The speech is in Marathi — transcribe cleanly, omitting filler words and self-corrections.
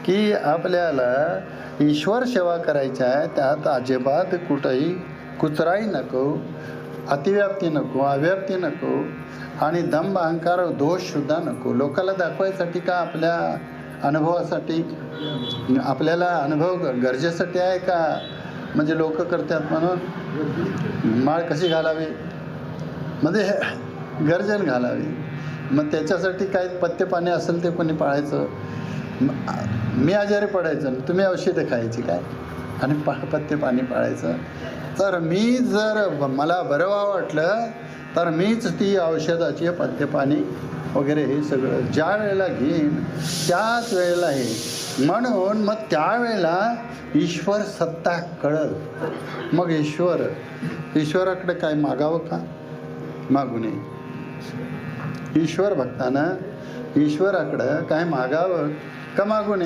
की आपल्याला ईश्वर सेवा करायची आहे, त्यात अजिबात कुठंही कुचराई नको, अतिव्याप्ती नको, अव्याप्ती नको आणि दंभ अहंकार दोषसुद्धा नको. लोकाला दाखवायसाठी का आपल्या अनुभवासाठी, आपल्याला अनुभव गरजेसाठी आहे का, म्हणजे लोक करतात म्हणून माळ कशी घालावी, म्हणजे गर्जन घालावी. मग त्याच्यासाठी काय पथ्य पाणी असेल ते कोणी पाळायचं. मी आजारी पडायचं, तुम्ही औषधं खायची काय आणि पथ्य पाणी पाळायचं. तर मी जर मला बरं व्हावं वाटलं तर मीच ती औषधाची पथ्य पाणी वगैरे हे सगळं ज्या वेळेला घेईन त्याच वेळेला हे म्हणून मग त्यावेळेला ईश्वर सत्ता कळल. मग ईश्वराकडे काय मागावं का, मागू नये. ईश्वर भक्तानं ईश्वराकडं काय मागावं का मागू नये.